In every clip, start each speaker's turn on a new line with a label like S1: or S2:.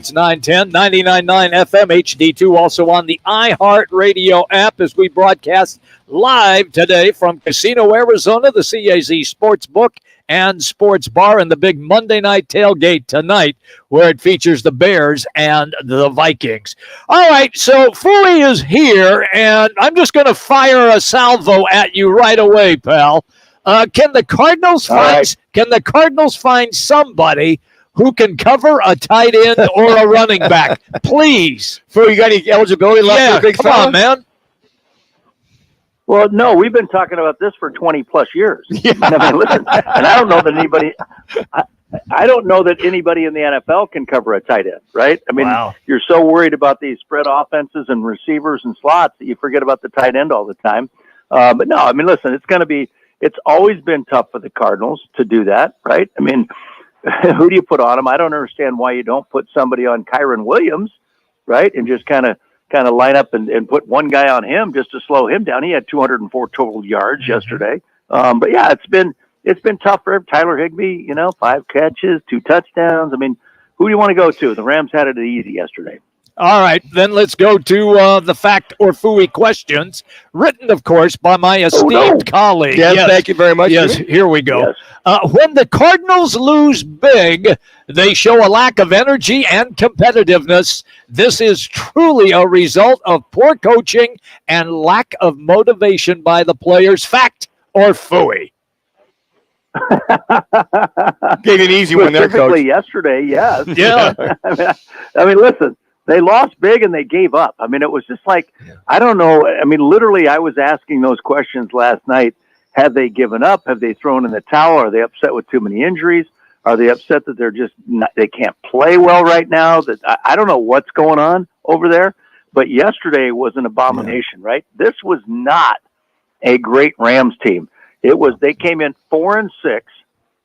S1: It's 910, 99.9 FM, HD2, also on the iHeartRadio app as we broadcast live today from Casino, Arizona, the CAZ Sports Book and Sports Bar, and the big Monday night tailgate tonight where it features the Bears and the Vikings. All right, so Fouhy is here, and I'm just going to fire a salvo at you right away, pal. Can the Cardinals find somebody who can cover a tight end or a running back? Please.
S2: Fouhy, you got any eligibility left?
S1: Yeah,
S2: for a big
S1: come
S2: fella?
S1: on, man.
S3: Well, no, we've been talking about this for 20-plus years.
S2: Yeah.
S3: I mean, listen, and I don't know that anybody I don't know that anybody in the NFL can cover a tight end, right? I mean, You're so worried about these spread offenses and receivers and slots that you forget about the tight end all the time. But no, I mean, listen, it's always been tough for the Cardinals to do that, right? I mean, who do you put on them? I don't understand why you don't put somebody on Kyron Williams, right? And just kind of line up and put one guy on him just to slow him down. He had 204 total yards yesterday. But yeah, it's been tough for Tyler Higbee, 5 catches, 2 touchdowns. I mean, who do you want to go to? The Rams had it easy yesterday.
S1: All right, then let's go to the fact or Fouhy questions, written, of course, by my esteemed colleague.
S2: Yes, thank you very much.
S1: Yes, here we go.
S3: Yes.
S1: When the Cardinals lose big, they show a lack of energy and competitiveness. This is truly a result of poor coaching and lack of motivation by the players. Fact or Fouhy?
S2: Gave you an easy one there, Coach.
S3: Yesterday, yes.
S1: Yeah.
S3: I mean, listen. They lost big and they gave up. I mean, it was just like, I don't know. I mean, literally, I was asking those questions last night. Have they given up? Have they thrown in the towel? Are they upset with too many injuries? Are they upset that they can't play well right now? That I don't know what's going on over there. But yesterday was an abomination, right? This was not a great Rams team. They came in 4-6.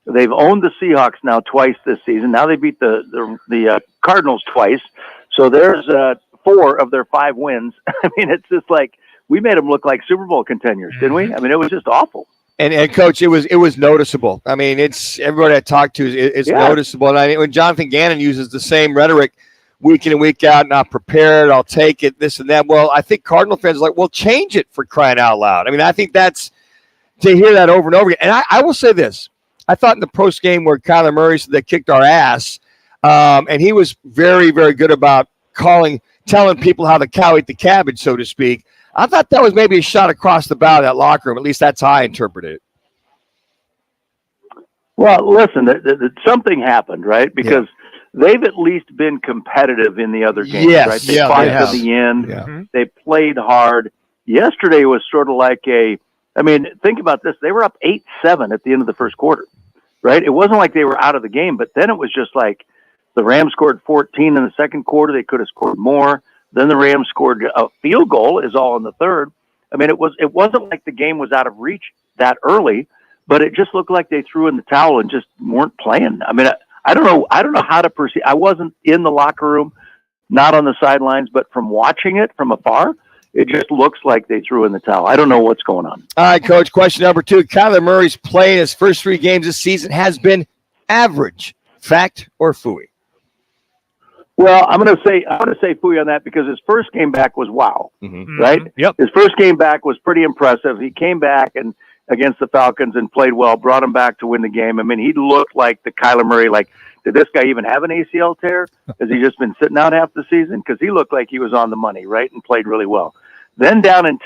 S3: They've owned the Seahawks now twice this season. Now they beat the Cardinals twice. So there's 4 of their 5 wins. I mean, it's just like we made them look like Super Bowl contenders, didn't we? I mean, it was just awful.
S2: And Coach, it was noticeable. I mean, it's everybody I talked to is noticeable. And when Jonathan Gannon uses the same rhetoric week in and week out, not prepared, I'll take it, this and that. Well, I think Cardinal fans are like, well, change it for crying out loud. I mean, I think that's to hear that over and over again. And I will say this. I thought in the post game where Kyler Murray said they kicked our ass, and he was very, very good about telling people how the cow ate the cabbage, so to speak. I thought that was maybe a shot across the bow of that locker room. At least that's how I interpreted it.
S3: Well, listen, something happened, right? Because they've at least been competitive in the other games, right? They fought to the end. Yeah. They played hard. Yesterday was sort of like think about this. They were up 8-7 at the end of the first quarter, right? It wasn't like they were out of the game, but then it was just like the Rams scored 14 in the second quarter. They could have scored more. Then the Rams scored a field goal is all in the third. I mean, it wasn't like the game was out of reach that early, but it just looked like they threw in the towel and just weren't playing. I mean, I don't know how to perceive. I wasn't in the locker room, not on the sidelines, but from watching it from afar, it just looks like they threw in the towel. I don't know what's going on.
S2: All right, Coach, question number 2. Kyler Murray's play in his first 3 games this season has been average. Fact or Fouhy?
S3: Well, I'm going to say Fouhy on that because his first game back was wow, right?
S1: Yep.
S3: His first game back was pretty impressive. He came back and against the Falcons and played well, brought him back to win the game. I mean, he looked like the Kyler Murray, like, did this guy even have an ACL tear? Has he just been sitting out half the season? Because he looked like he was on the money, right, and played really well. Then down in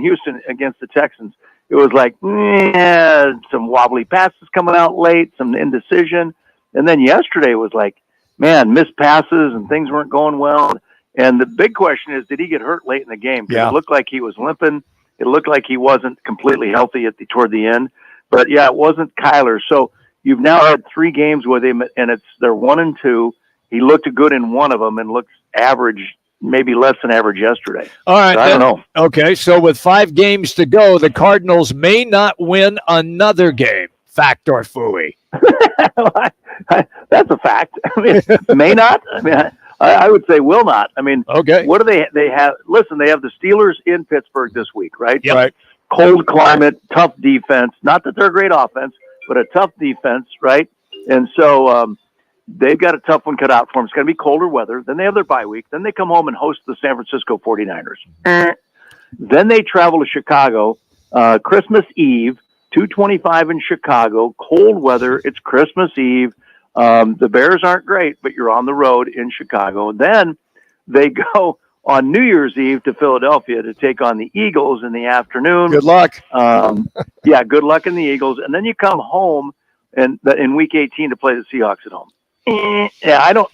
S3: Houston against the Texans, it was like, some wobbly passes coming out late, some indecision. And then yesterday was like, man, missed passes and things weren't going well. And the big question is, did he get hurt late in the game? Because it looked like he was limping. It looked like he wasn't completely healthy toward the end. But, yeah, it wasn't Kyler. So you've now had 3 games with him, and they're 1-2. He looked good in one of them and looked average, maybe less than average yesterday.
S1: All right.
S3: So I don't know.
S1: Okay, so with 5 games to go, the Cardinals may not win another game. Fact or Fouhy?
S3: That's a fact. I mean, may not. I mean, I would say will not. I mean,
S1: okay.
S3: What do they have? Listen, they have the Steelers in Pittsburgh this week, right?
S1: Yep. Right.
S3: Cold climate, tough defense. Not that they're a great offense, but a tough defense, right? And so they've got a tough one cut out for them. It's going to be colder weather. Then they have their bye week. Then they come home and host the San Francisco 49ers. Then they travel to Chicago, Christmas Eve, 2:25 in Chicago, cold weather. It's Christmas Eve. The Bears aren't great, but you're on the road in Chicago. Then they go on New Year's Eve to Philadelphia to take on the Eagles in the afternoon.
S2: Good luck.
S3: Yeah, good luck in the Eagles. And then you come home and in Week 18 to play the Seahawks at home. Yeah, I don't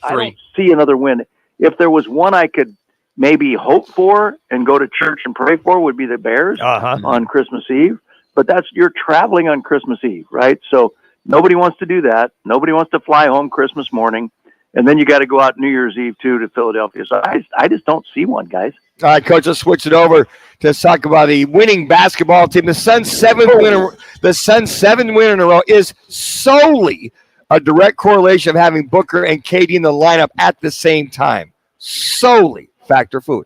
S3: see another win. If there was one I could maybe hope for and go to church and pray for, would be the Bears on Christmas Eve. But you're traveling on Christmas Eve, right? So nobody wants to do that. Nobody wants to fly home Christmas morning. And then you got to go out New Year's Eve, too, to Philadelphia. So I just don't see one, guys.
S2: All right, Coach, let's switch it over to talk about the winning basketball team. The Suns' 7th win in a row is solely a direct correlation of having Booker and KD in the lineup at the same time. Solely. Factor Food.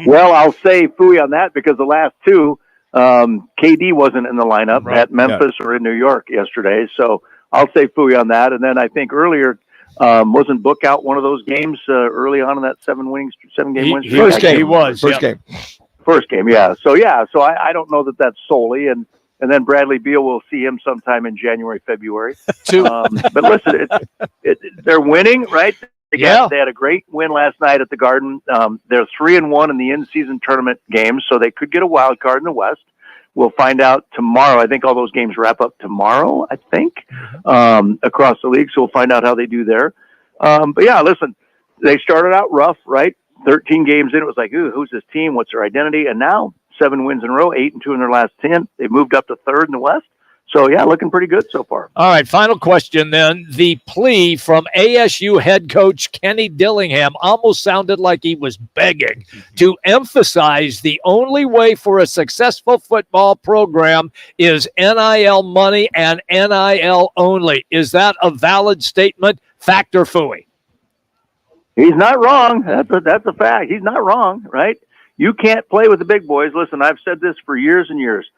S3: Well, I'll say Fouhy on that because the last two, KD wasn't in the lineup at Memphis or in New York yesterday. So I'll say Fouhy on that. And then I think earlier, wasn't Book out one of those games early on in that 7-game win streak?
S2: First game.
S1: He was.
S3: First game, yeah. So I don't know that that's solely. And then Bradley Beal, we'll see him sometime in January, February. But listen, they're winning, right? They had a great win last night at the Garden. They're 3-1 in the in-season tournament games, so they could get a wild card in the West. We'll find out tomorrow. I think all those games wrap up tomorrow, across the league, so we'll find out how they do there. But, yeah, listen, they started out rough, right? 13 games in, it was like, ooh, who's this team? What's their identity? And now 7 wins in a row, 8-2 in their last 10. They've moved up to third in the West. So, yeah, looking pretty good so far.
S1: All right, final question then. The plea from ASU head coach Kenny Dillingham almost sounded like he was begging to emphasize the only way for a successful football program is NIL money and NIL only. Is that a valid statement? Factor Fouhy.
S3: He's not wrong. That's a fact. He's not wrong, right? You can't play with the big boys. Listen, I've said this for years and years.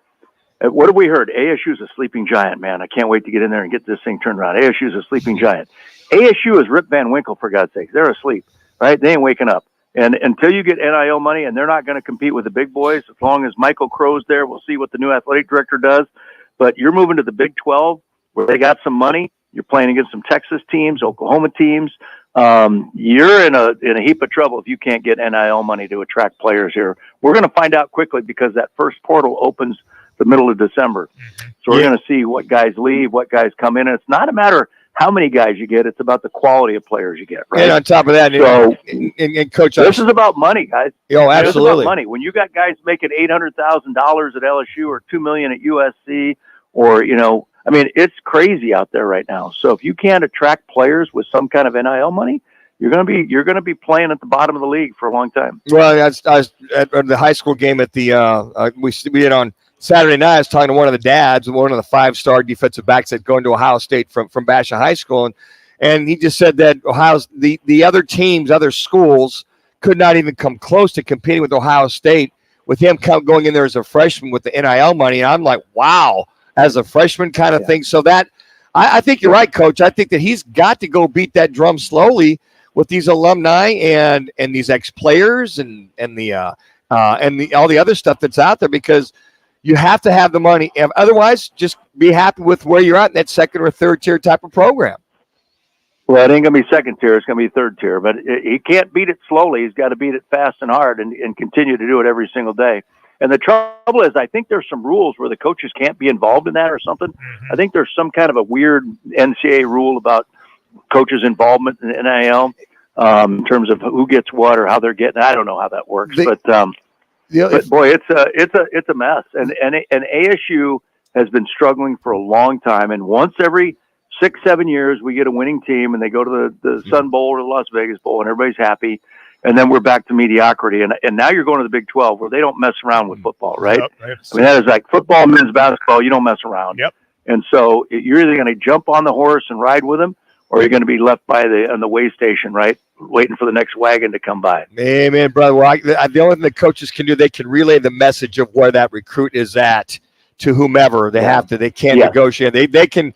S3: What have we heard? ASU's a sleeping giant, man. I can't wait to get in there and get this thing turned around. ASU's a sleeping giant. ASU is Rip Van Winkle, for God's sake. They're asleep, right? They ain't waking up. And until you get NIL money, and they're not going to compete with the big boys, as long as Michael Crow's there, we'll see what the new athletic director does. But you're moving to the Big 12, where they got some money. You're playing against some Texas teams, Oklahoma teams. You're in a heap of trouble if you can't get NIL money to attract players here. We're going to find out quickly because that first portal opens the middle of December. So we're going to see what guys leave, what guys come in. And it's not a matter how many guys you get. It's about the quality of players you get, right?
S2: And on top of that,
S3: so,
S2: and Coach,
S3: this is about money, guys.
S2: Oh, absolutely.
S3: It's about money. When you got guys making $800,000 at LSU or $2 million at USC, or, it's crazy out there right now. So if you can't attract players with some kind of NIL money, you're going to be playing at the bottom of the league for a long time.
S2: Well, I was at the high school game at the we did on Saturday night. I was talking to one of the dads, one of the 5-star defensive backs that going to Ohio State from Basha High School, and he just said that Ohio's the other teams, other schools could not even come close to competing with Ohio State with him going in there as a freshman with the NIL money. And I'm like, wow, as a freshman kind of thing. So that I think you're right, Coach. I think that he's got to go beat that drum slowly with these alumni and these ex-players and all the other stuff that's out there, because you have to have the money. Otherwise, just be happy with where you're at in that second or third tier type of program.
S3: Well, it ain't going to be second tier. It's going to be third tier. But he can't beat it slowly. He's got to beat it fast and hard and continue to do it every single day. And the trouble is, I think there's some rules where the coaches can't be involved in that or something. Mm-hmm. I think there's some kind of a weird NCAA rule about coaches' involvement in NIL in terms of who gets what or how they're getting. I don't know how that works, but boy, it's a mess. And ASU has been struggling for a long time. And once every 6-7 years, we get a winning team and they go to the Sun Bowl or the Las Vegas Bowl and everybody's happy. And then we're back to mediocrity. And now you're going to the Big 12 where they don't mess around with football, right?
S1: Yep.
S3: I mean, that is like football, men's basketball. You don't mess around.
S1: Yep.
S3: And so you're either going to jump on the horse and ride with them, or you're going to be left on the way station, right, waiting for the next wagon to come by.
S2: Amen, brother. Well, the only thing the coaches can do, they can relay the message of where that recruit is at to whomever they have to. They can't
S3: Yeah.
S2: negotiate. They can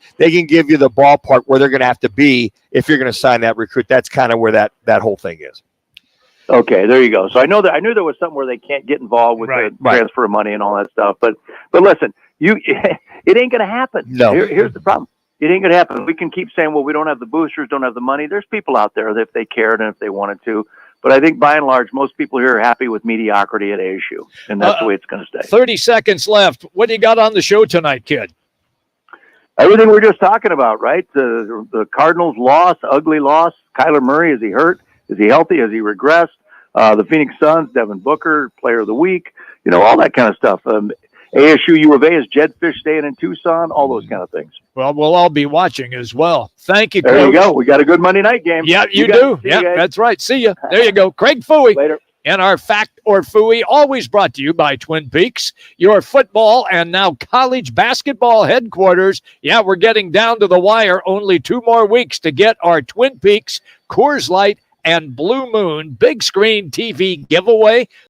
S2: give you the ballpark where they're going to have to be if you're going to sign that recruit. That's kind of where that whole thing is.
S3: Okay, there you go. So I knew there was something where they can't get involved with the transfer of money and all that stuff. But listen, it ain't going to happen.
S2: No.
S3: Here's the problem. It ain't going to happen. We can keep saying, well, we don't have the boosters, don't have the money. There's people out there that if they cared and if they wanted to. But I think by and large, most people here are happy with mediocrity at ASU, and that's the way it's going to stay.
S1: 30 seconds left. What do you got on the show tonight, kid?
S3: Everything we're just talking about, right? The Cardinals loss, ugly loss. Kyler Murray, is he hurt? Is he healthy? Has he regressed? The Phoenix Suns, Devin Booker, Player of the Week, all that kind of stuff. ASU U of A, is Jedfish staying in Tucson? All those kind of things.
S1: Well, we'll all be watching as well. Thank you, Coach.
S3: There you go. We got a good Monday night game.
S1: Yeah, you do. Yeah, that's right. See you. There you go. Craig Fouhy.
S3: Later.
S1: And our Fact or Fouhy, always brought to you by Twin Peaks, your football and now college basketball headquarters. Yeah, we're getting down to the wire. Only 2 more weeks to get our Twin Peaks, Coors Light, and Blue Moon big screen TV giveaway.